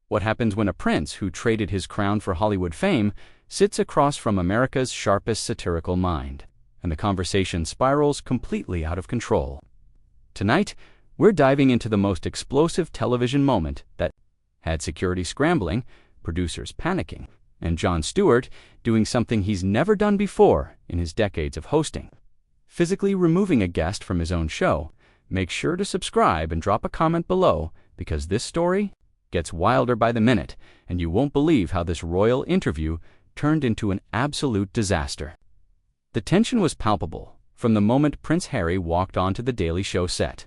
What happens when a prince who traded his crown for Hollywood fame sits across from America's sharpest satirical mind, and the conversation spirals completely out of control? Tonight, we're diving into the most explosive television moment that had security scrambling, producers panicking, and Jon Stewart doing something he's never done before in his decades of hosting: physically removing a guest from his own show. Make sure to subscribe and drop a comment below, because this story gets wilder by the minute, and you won't believe how this royal interview turned into an absolute disaster. The tension was palpable from the moment Prince Harry walked onto the Daily Show set.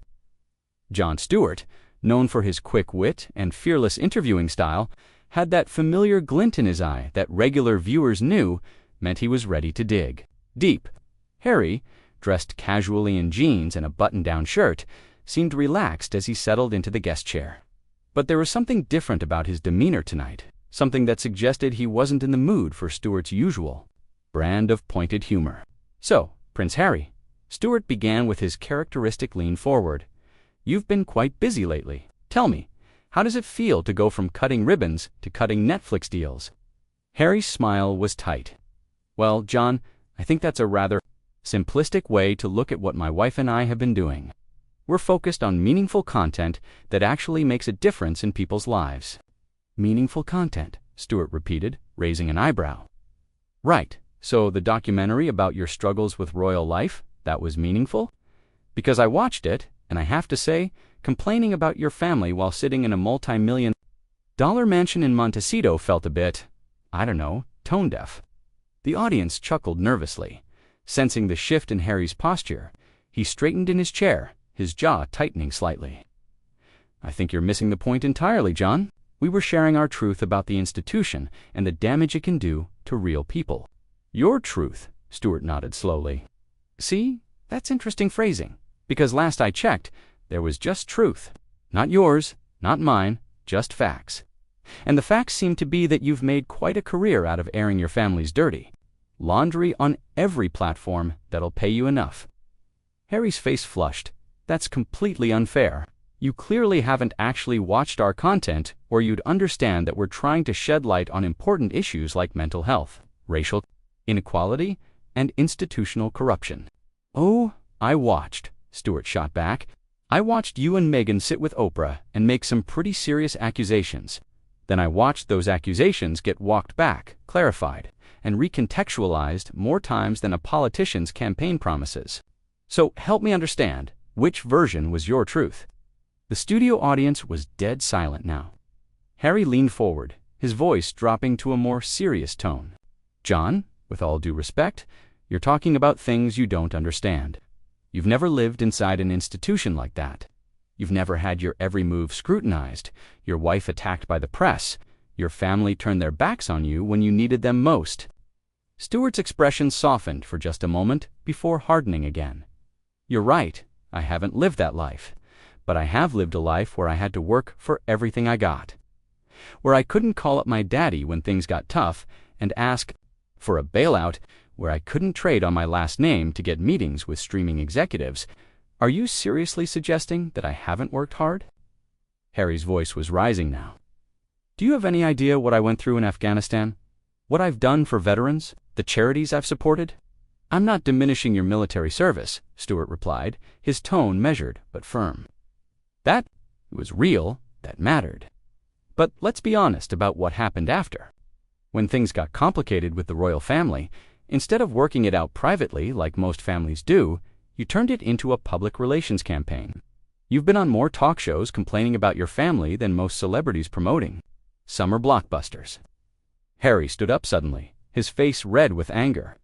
Jon Stewart, known for his quick wit and fearless interviewing style, had that familiar glint in his eye that regular viewers knew meant he was ready to dig deep. Harry, dressed casually in jeans and a button-down shirt, seemed relaxed as he settled into the guest chair. But there was something different about his demeanor tonight, something that suggested he wasn't in the mood for Stewart's usual brand of pointed humor. "So, Prince Harry," Stewart began with his characteristic lean forward, "you've been quite busy lately. Tell me, how does it feel to go from cutting ribbons to cutting Netflix deals?" Harry's smile was tight. "Well, Jon, I think that's a rather simplistic way to look at what my wife and I have been doing. We're focused on meaningful content that actually makes a difference in people's lives." "Meaningful content," Stewart repeated, raising an eyebrow. "Right. So the documentary about your struggles with royal life, that was meaningful? Because I watched it, and I have to say, complaining about your family while sitting in a multi-million-dollar mansion in Montecito felt a bit, I don't know, tone-deaf." The audience chuckled nervously. Sensing the shift in Harry's posture, he straightened in his chair, his jaw tightening slightly. "I think you're missing the point entirely, Jon. We were sharing our truth about the institution and the damage it can do to real people." "Your truth," Stewart nodded slowly. "See, that's interesting phrasing, because last I checked, there was just truth. Not yours, not mine, just facts. And the facts seem to be that you've made quite a career out of airing your family's dirty laundry on every platform that'll pay you enough." Harry's face flushed. "That's completely unfair. You clearly haven't actually watched our content, or you'd understand that we're trying to shed light on important issues like mental health, racial inequality, and institutional corruption." "Oh, I watched," Stewart shot back. "I watched you and Meghan sit with Oprah and make some pretty serious accusations. Then I watched those accusations get walked back, clarified, and recontextualized more times than a politician's campaign promises. So help me understand, which version was your truth?" The studio audience was dead silent now. Harry leaned forward, his voice dropping to a more serious tone. "Jon, with all due respect, you're talking about things you don't understand. You've never lived inside an institution like that. You've never had your every move scrutinized, your wife attacked by the press, your family turned their backs on you when you needed them most." Stewart's expression softened for just a moment before hardening again. "You're right, I haven't lived that life. But I have lived a life where I had to work for everything I got. Where I couldn't call up my daddy when things got tough and ask for a bailout, where I couldn't trade on my last name to get meetings with streaming executives. Are you seriously suggesting that I haven't worked hard?" Harry's voice was rising now. "Do you have any idea what I went through in Afghanistan? What I've done for veterans? The charities I've supported?" "I'm not diminishing your military service," Stewart replied, his tone measured but firm. "That was real, that mattered. But let's be honest about what happened after. When things got complicated with the royal family, instead of working it out privately like most families do, you turned it into a public relations campaign. You've been on more talk shows complaining about your family than most celebrities promoting summer blockbusters." Harry stood up suddenly, his face red with anger.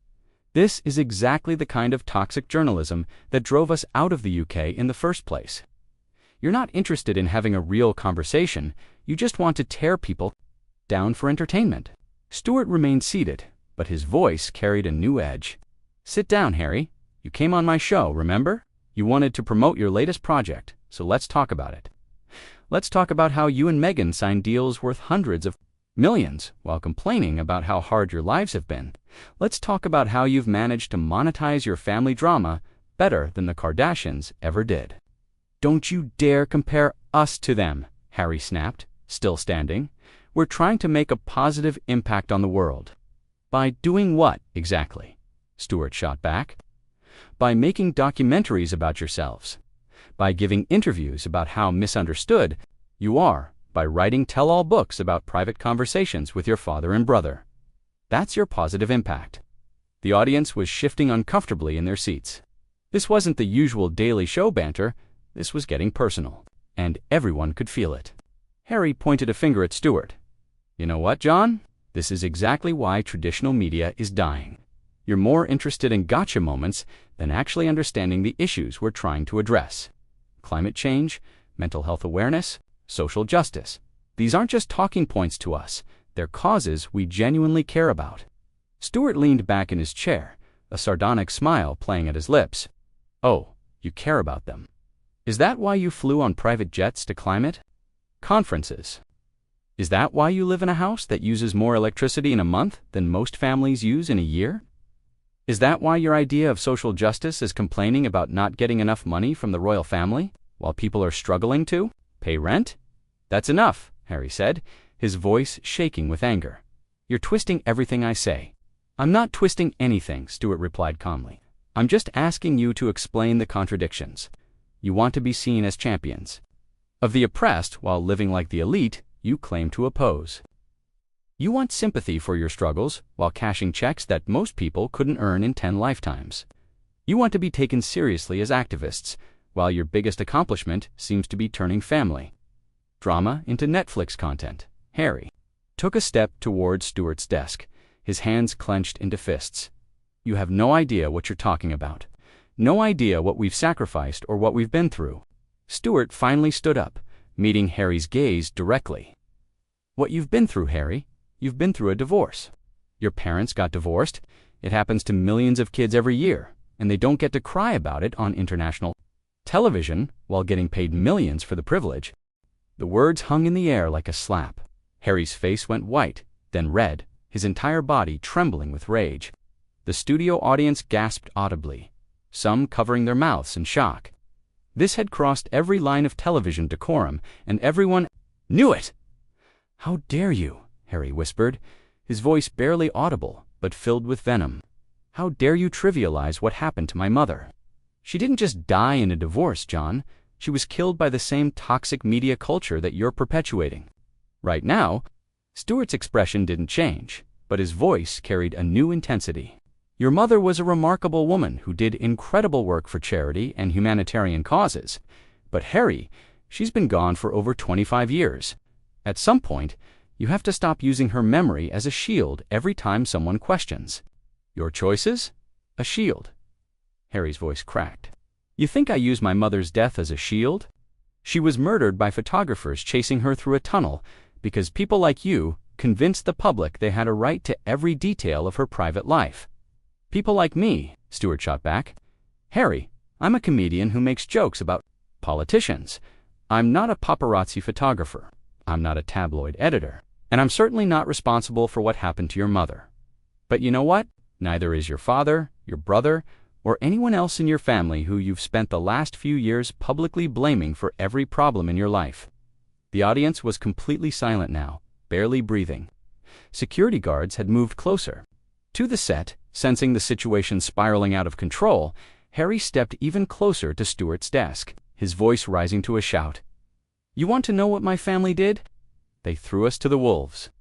"This is exactly the kind of toxic journalism that drove us out of the UK in the first place. You're not interested in having a real conversation, you just want to tear people down for entertainment." Stewart remained seated, but his voice carried a new edge. "Sit down, Harry. You came on my show, remember? You wanted to promote your latest project, so let's talk about it. Let's talk about how you and Meghan signed deals worth hundreds of millions while complaining about how hard your lives have been. Let's talk about how you've managed to monetize your family drama better than the Kardashians ever did." "Don't you dare compare us to them," Harry snapped, still standing. "We're trying to make a positive impact on the world." "By doing what, exactly?" Stewart shot back. "By making documentaries about yourselves. By giving interviews about how misunderstood you are. By writing tell-all books about private conversations with your father and brother. That's your positive impact." The audience was shifting uncomfortably in their seats. This wasn't the usual Daily Show banter. This was getting personal, and everyone could feel it. Harry pointed a finger at Stewart. "You know what, Jon? This is exactly why traditional media is dying. You're more interested in gotcha moments than actually understanding the issues we're trying to address. Climate change, mental health awareness, social justice. These aren't just talking points to us. They're causes we genuinely care about." Stewart leaned back in his chair, a sardonic smile playing at his lips. "Oh, you care about them. Is that why you flew on private jets to climate conferences? Is that why you live in a house that uses more electricity in a month than most families use in a year? Is that why your idea of social justice is complaining about not getting enough money from the royal family, while people are struggling to pay rent?" "That's enough," Harry said, his voice shaking with anger. "You're twisting everything I say." "I'm not twisting anything," Stewart replied calmly. "I'm just asking you to explain the contradictions. You want to be seen as champions of the oppressed while living like the elite you claim to oppose. You want sympathy for your struggles while cashing checks that most people couldn't earn in 10 lifetimes. You want to be taken seriously as activists, while your biggest accomplishment seems to be turning family drama into Netflix content." Harry took a step towards Stewart's desk, his hands clenched into fists. "You have no idea what you're talking about. No idea what we've sacrificed or what we've been through." Stewart finally stood up, meeting Harry's gaze directly. "What you've been through, Harry? You've been through a divorce. Your parents got divorced. It happens to millions of kids every year, and they don't get to cry about it on international television while getting paid millions for the privilege." The words hung in the air like a slap. Harry's face went white, then red, his entire body trembling with rage. The studio audience gasped audibly, some covering their mouths in shock. This had crossed every line of television decorum, and everyone knew it. "How dare you?" Harry whispered, his voice barely audible, but filled with venom. "How dare you trivialize what happened to my mother? She didn't just die in a divorce, Jon. She was killed by the same toxic media culture that you're perpetuating." Right now, Stewart's expression didn't change, but his voice carried a new intensity. "Your mother was a remarkable woman who did incredible work for charity and humanitarian causes. But Harry, she's been gone for over 25 years. At some point, you have to stop using her memory as a shield every time someone questions your choices. A shield." Harry's voice cracked. "You think I use my mother's death as a shield? She was murdered by photographers chasing her through a tunnel because people like you convinced the public they had a right to every detail of her private life." "People like me," Stewart shot back. "Harry, I'm a comedian who makes jokes about politicians. I'm not a paparazzi photographer. I'm not a tabloid editor. And I'm certainly not responsible for what happened to your mother. But you know what? Neither is your father, your brother, or anyone else in your family who you've spent the last few years publicly blaming for every problem in your life." The audience was completely silent now, barely breathing. Security guards had moved closer to the set. Sensing the situation spiraling out of control, Harry stepped even closer to Stewart's desk, his voice rising to a shout. "You want to know what my family did? They threw us to the wolves.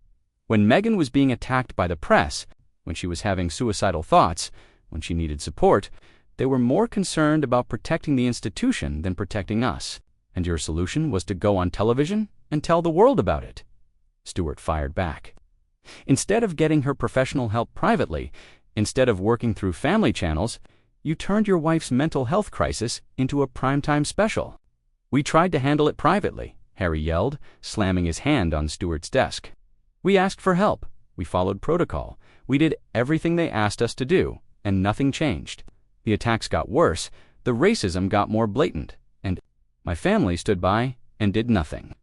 When Meghan was being attacked by the press, when she was having suicidal thoughts, when she needed support, they were more concerned about protecting the institution than protecting us. And your solution was to go on television and tell the world about it." Stewart fired back. "Instead of getting her professional help privately, instead of working through family channels, you turned your wife's mental health crisis into a primetime special." "We tried to handle it privately," Harry yelled, slamming his hand on Stewart's desk. "We asked for help. We followed protocol. We did everything they asked us to do, and nothing changed. The attacks got worse, the racism got more blatant, and my family stood by and did nothing."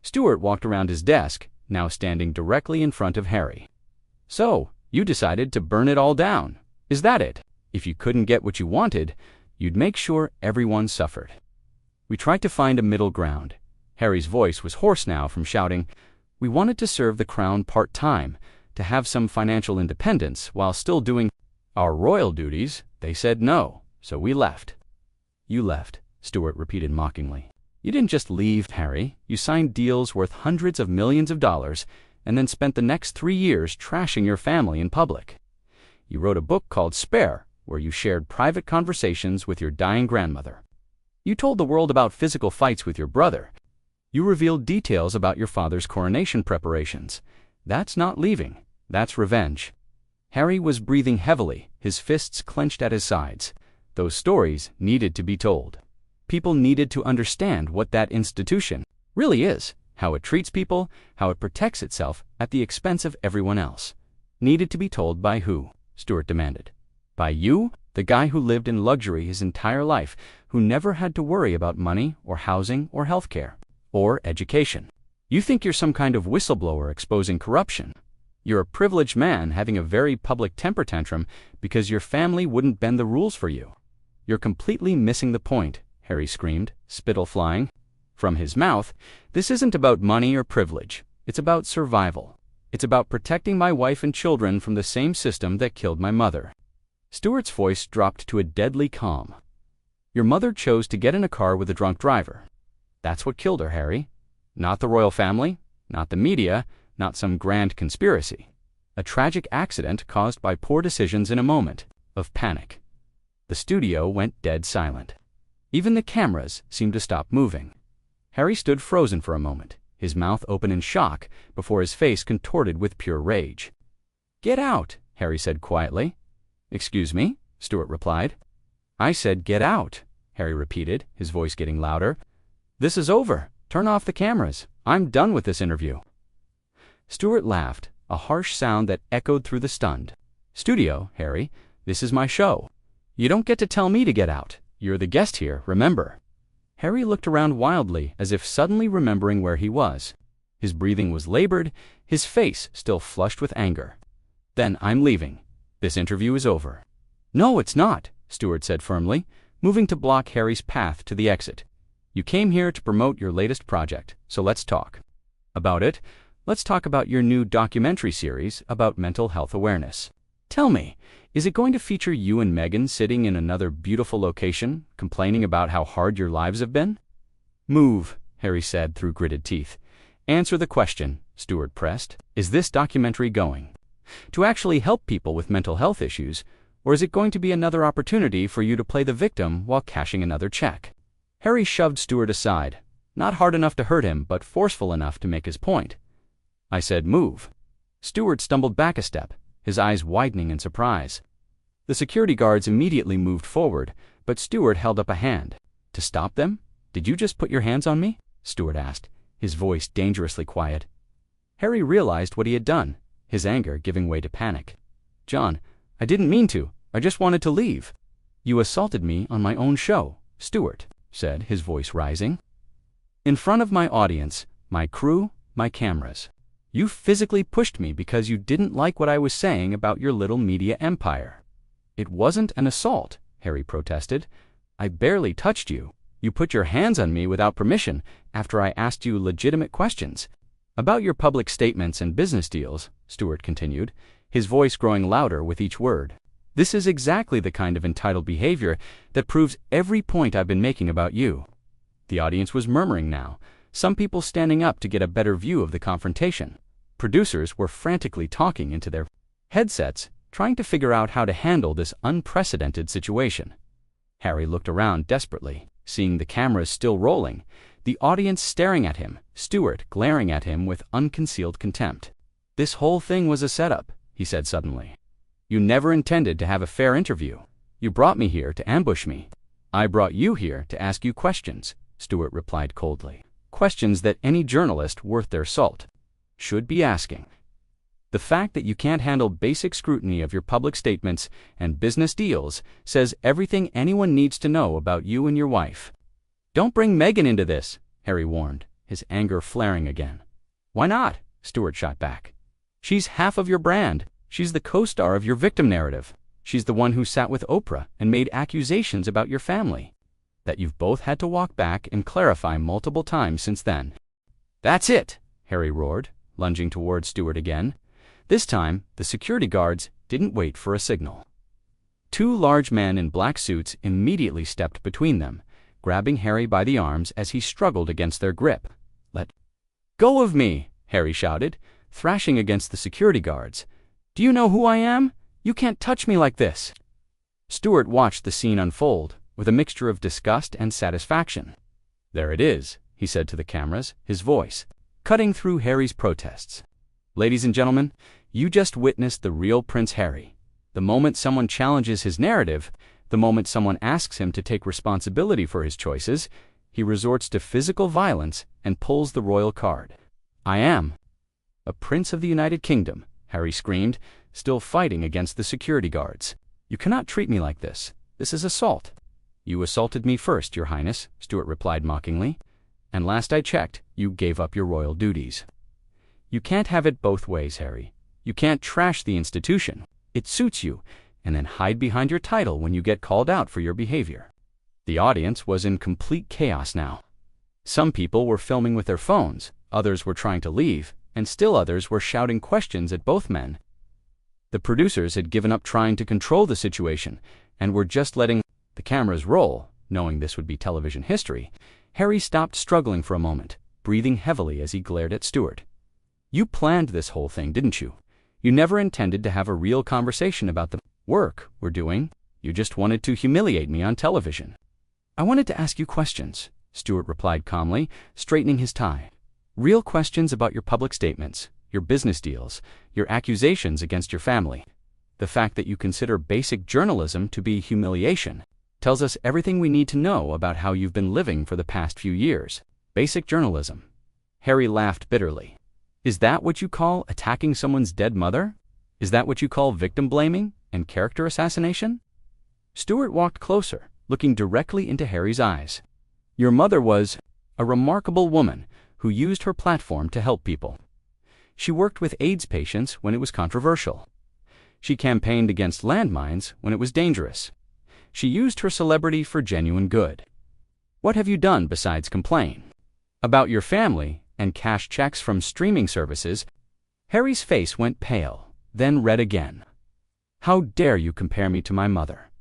Stewart walked around his desk, now standing directly in front of Harry. "So, you decided to burn it all down. Is that it? If you couldn't get what you wanted, you'd make sure everyone suffered." "We tried to find a middle ground," Harry's voice was hoarse now from shouting. "We wanted to serve the crown part-time, to have some financial independence while still doing our royal duties. They said no, so we left." "You left," Stewart repeated mockingly. "You didn't just leave, Harry. You signed deals worth hundreds of millions of dollars and then spent the next 3 years trashing your family in public. You wrote a book called Spare, where you shared private conversations with your dying grandmother. You told the world about physical fights with your brother. You revealed details about your father's coronation preparations. That's not leaving. That's revenge." Harry was breathing heavily, his fists clenched at his sides. Those stories needed to be told. People needed to understand what that institution really is, how it treats people, how it protects itself at the expense of everyone else. Needed to be told by who? Stewart demanded. By you, the guy who lived in luxury his entire life, who never had to worry about money or housing or healthcare or education. You think you're some kind of whistleblower exposing corruption. You're a privileged man having a very public temper tantrum because your family wouldn't bend the rules for you. You're completely missing the point, Harry screamed, spittle flying from his mouth. This isn't about money or privilege. It's about survival. It's about protecting my wife and children from the same system that killed my mother. Stewart's voice dropped to a deadly calm. Your mother chose to get in a car with a drunk driver. That's what killed her, Harry. Not the royal family, not the media, not some grand conspiracy. A tragic accident caused by poor decisions in a moment of panic. The studio went dead silent. Even the cameras seemed to stop moving. Harry stood frozen for a moment, his mouth open in shock before his face contorted with pure rage. "Get out," Harry said quietly. "Excuse me?" Stewart replied. "I said get out," Harry repeated, his voice getting louder. "This is over. Turn off the cameras. I'm done with this interview." Stewart laughed, a harsh sound that echoed through the stunned studio. "Harry, this is my show. You don't get to tell me to get out. You're the guest here, remember." Harry looked around wildly, as if suddenly remembering where he was. His breathing was labored, his face still flushed with anger. "Then I'm leaving. This interview is over." "No, it's not," Stewart said firmly, moving to block Harry's path to the exit. "You came here to promote your latest project, so let's talk about it. Let's talk about your new documentary series about mental health awareness. Tell me, is it going to feature you and Meghan sitting in another beautiful location, complaining about how hard your lives have been?" "Move," Harry said through gritted teeth. "Answer the question," Stewart pressed. "Is this documentary going to actually help people with mental health issues, or is it going to be another opportunity for you to play the victim while cashing another check?" Harry shoved Stewart aside, not hard enough to hurt him, but forceful enough to make his point. "I said move." Stewart stumbled back a step, his eyes widening in surprise. The security guards immediately moved forward, but Stewart held up a hand. "To stop them? Did you just put your hands on me?" Stewart asked, his voice dangerously quiet. Harry realized what he had done, his anger giving way to panic. "Jon, I didn't mean to. I just wanted to leave." "You assaulted me on my own show," Stewart said, his voice rising. "In front of my audience, my crew, my cameras. You physically pushed me because you didn't like what I was saying about your little media empire." "It wasn't an assault," Harry protested. "I barely touched you. You put your hands on me without permission after I asked you legitimate questions. About your public statements and business deals," Stewart continued, his voice growing louder with each word. "This is exactly the kind of entitled behavior that proves every point I've been making about you." The audience was murmuring now, some people standing up to get a better view of the confrontation. Producers were frantically talking into their headsets, trying to figure out how to handle this unprecedented situation. Harry looked around desperately, seeing the cameras still rolling, the audience staring at him, Stewart glaring at him with unconcealed contempt. "This whole thing was a setup," he said suddenly. "You never intended to have a fair interview. You brought me here to ambush me." "I brought you here to ask you questions," Stewart replied coldly. "Questions that any journalist worth their salt should be asking. The fact that you can't handle basic scrutiny of your public statements and business deals says everything anyone needs to know about you and your wife." "Don't bring Meghan into this," Harry warned, his anger flaring again. "Why not?" Stewart shot back. "She's half of your brand. She's the co-star of your victim narrative. She's the one who sat with Oprah and made accusations about your family. that you've both had to walk back and clarify multiple times since then. "That's it!" Harry roared, lunging toward Stewart again. This time, the security guards didn't wait for a signal. Two large men in black suits immediately stepped between them, grabbing Harry by the arms as he struggled against their grip. "Let go of me!" Harry shouted, thrashing against the security guards. "Do you know who I am? You can't touch me like this!" Stewart watched the scene unfold with a mixture of disgust and satisfaction. "There it is," he said to the cameras, his voice cutting through Harry's protests. "Ladies and gentlemen, you just witnessed the real Prince Harry. The moment someone challenges his narrative, the moment someone asks him to take responsibility for his choices, he resorts to physical violence and pulls the royal card. I am a prince of the United Kingdom," Harry screamed, still fighting against the security guards. "You cannot treat me like this. This is assault." "You assaulted me first, Your Highness," Stewart replied mockingly. "And last I checked, you gave up your royal duties." "You can't have it both ways, Harry. You can't trash the institution. It suits you, and then hide behind your title when you get called out for your behavior." The audience was in complete chaos now. Some people were filming with their phones, others were trying to leave, and still others were shouting questions at both men. The producers had given up trying to control the situation and were just letting the cameras roll, knowing this would be television history. Harry stopped struggling for a moment, breathing heavily as he glared at Stewart. "You planned this whole thing, didn't you? You never intended to have a real conversation about the work we're doing. You just wanted to humiliate me on television." "I wanted to ask you questions," Stewart replied calmly, straightening his tie. "Real questions about your public statements, your business deals, your accusations against your family. The fact that you consider basic journalism to be humiliation tells us everything we need to know about how you've been living for the past few years." "Basic journalism?" Harry laughed bitterly. "Is that what you call attacking someone's dead mother? Is that what you call victim blaming and character assassination?" Stewart walked closer, looking directly into Harry's eyes. "Your mother was a remarkable woman who used her platform to help people. She worked with AIDS patients when it was controversial. She campaigned against landmines when it was dangerous. She used her celebrity for genuine good. What have you done besides complain about your family and cash checks from streaming services?" Harry's face went pale, then red again. "How dare you compare me to my mother?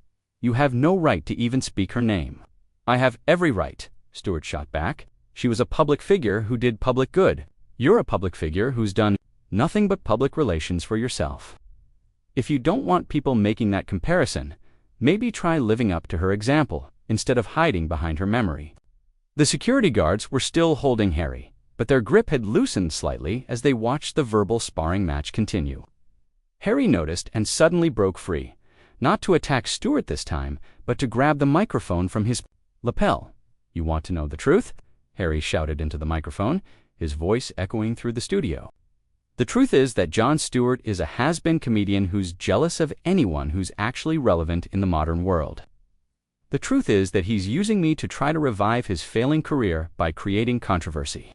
You have no right to even speak her name." "I have every right," Stewart shot back. "She was a public figure who did public good. You're a public figure who's done nothing but public relations for yourself. If you don't want people making that comparison, maybe try living up to her example instead of hiding behind her memory." The security guards were still holding Harry, but their grip had loosened slightly as they watched the verbal sparring match continue. Harry noticed and suddenly broke free, not to attack Stewart this time, but to grab the microphone from his lapel. "You want to know the truth?" Harry shouted into the microphone, his voice echoing through the studio. "The truth is that Jon Stewart is a has-been comedian who's jealous of anyone who's actually relevant in the modern world. The truth is that he's using me to try to revive his failing career by creating controversy."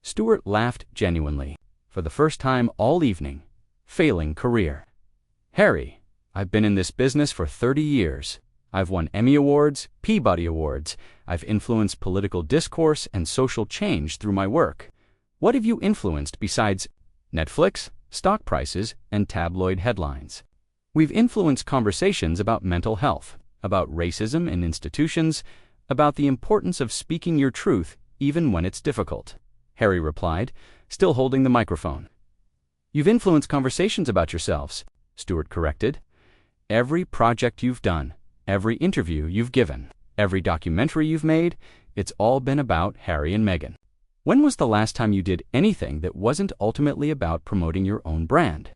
Stewart laughed genuinely, for the first time all evening. Failing career. "Harry, I've been in this business for 30 years. I've won Emmy Awards, Peabody Awards. I've influenced political discourse and social change through my work. What have you influenced besides Netflix, stock prices, and tabloid headlines? We've influenced conversations about mental health, about racism in institutions, about the importance of speaking your truth even when it's difficult," Harry replied, still holding the microphone. "You've influenced conversations about yourselves," Stewart corrected. "Every project you've done, every interview you've given, every documentary you've made, it's all been about Harry and Meghan. When was the last time you did anything that wasn't ultimately about promoting your own brand?"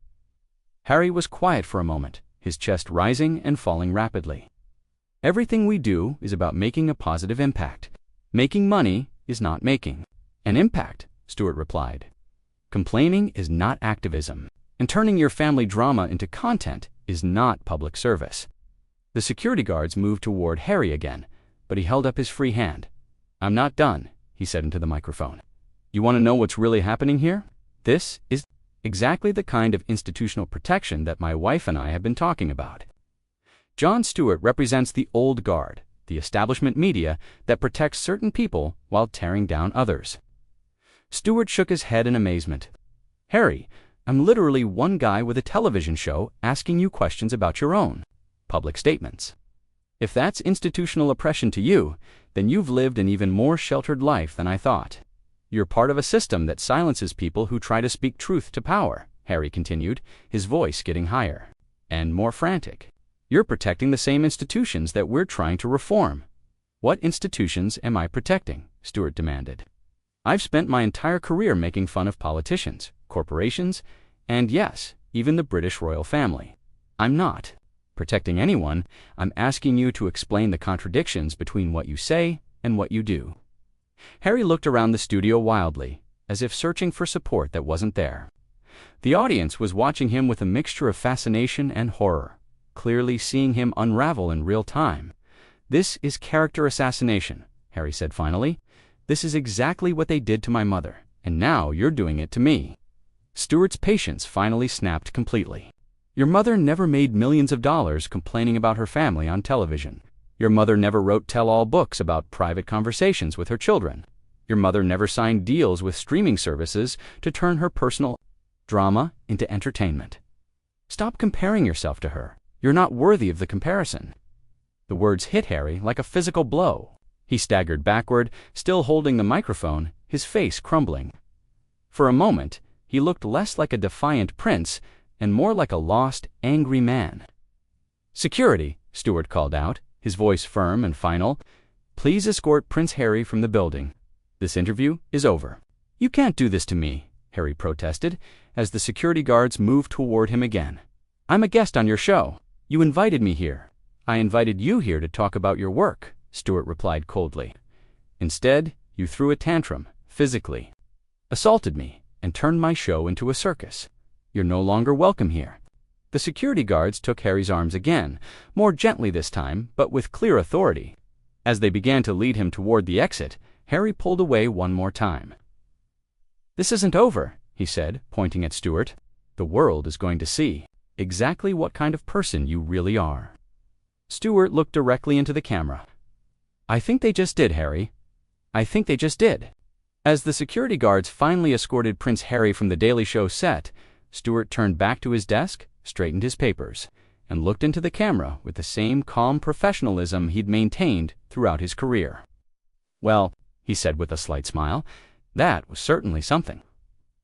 Harry was quiet for a moment, his chest rising and falling rapidly. "Everything we do is about making a positive impact. Making money is not making an impact," Stewart replied. "Complaining is not activism, and turning your family drama into content is not public service." The security guards moved toward Harry again, but he held up his free hand. "I'm not done," he said into the microphone. "You want to know what's really happening here? This is exactly the kind of institutional protection that my wife and I have been talking about. Jon Stewart represents the old guard, the establishment media that protects certain people while tearing down others. Stewart shook his head in amazement. Harry, I'm literally one guy with a television show asking you questions about your own public statements. If that's institutional oppression to you, then you've lived an even more sheltered life than I thought. You're part of a system that silences people who try to speak truth to power, Harry continued, his voice getting higher and more frantic. You're protecting the same institutions that we're trying to reform. What institutions am I protecting? Stewart demanded. I've spent my entire career making fun of politicians, corporations, and yes, even the British royal family. I'm not protecting anyone. I'm asking you to explain the contradictions between what you say and what you do. Harry looked around the studio wildly, as if searching for support that wasn't there. The audience was watching him with a mixture of fascination and horror, clearly seeing him unravel in real time. This is character assassination, Harry said finally. This is exactly what they did to my mother, and now you're doing it to me. Stewart's patience finally snapped completely. Your mother never made millions of dollars complaining about her family on television. Your mother never wrote tell-all books about private conversations with her children. Your mother never signed deals with streaming services to turn her personal drama into entertainment. Stop comparing yourself to her. You're not worthy of the comparison. The words hit Harry like a physical blow. He staggered backward, still holding the microphone, his face crumbling. For a moment, he looked less like a defiant prince and more like a lost, angry man. Security, Stewart called out, his voice firm and final. Please escort Prince Harry from the building. This interview is over. You can't do this to me, Harry protested, as the security guards moved toward him again. I'm a guest on your show. You invited me here. I invited you here to talk about your work, Stewart replied coldly. Instead, you threw a tantrum, physically, assaulted me, and turned my show into a circus. You're no longer welcome here. The security guards took Harry's arms again, more gently this time, but with clear authority. As they began to lead him toward the exit, Harry pulled away one more time. This isn't over, he said, pointing at Stewart. The world is going to see exactly what kind of person you really are. Stewart looked directly into the camera. I think they just did, Harry. I think they just did. As the security guards finally escorted Prince Harry from the Daily Show set, Stewart turned back to his desk, straightened his papers, and looked into the camera with the same calm professionalism he'd maintained throughout his career. Well, he said with a slight smile, that was certainly something.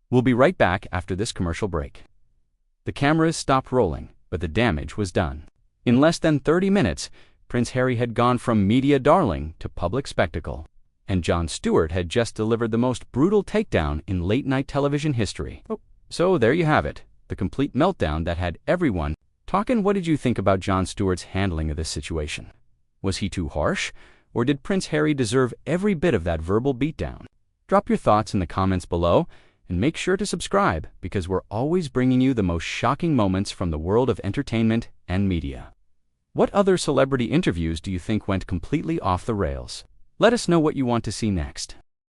We'll be right back after this commercial break. The cameras stopped rolling, but the damage was done. In less than 30 minutes, Prince Harry had gone from media darling to public spectacle, and Jon Stewart had just delivered the most brutal takedown in late-night television history. So there you have it, the complete meltdown that had everyone talking. What did you think about Jon Stewart's handling of this situation? Was he too harsh, or did Prince Harry deserve every bit of that verbal beatdown? Drop your thoughts in the comments below, and make sure to subscribe, because we're always bringing you the most shocking moments from the world of entertainment and media. What other celebrity interviews do you think went completely off the rails? Let us know what you want to see next.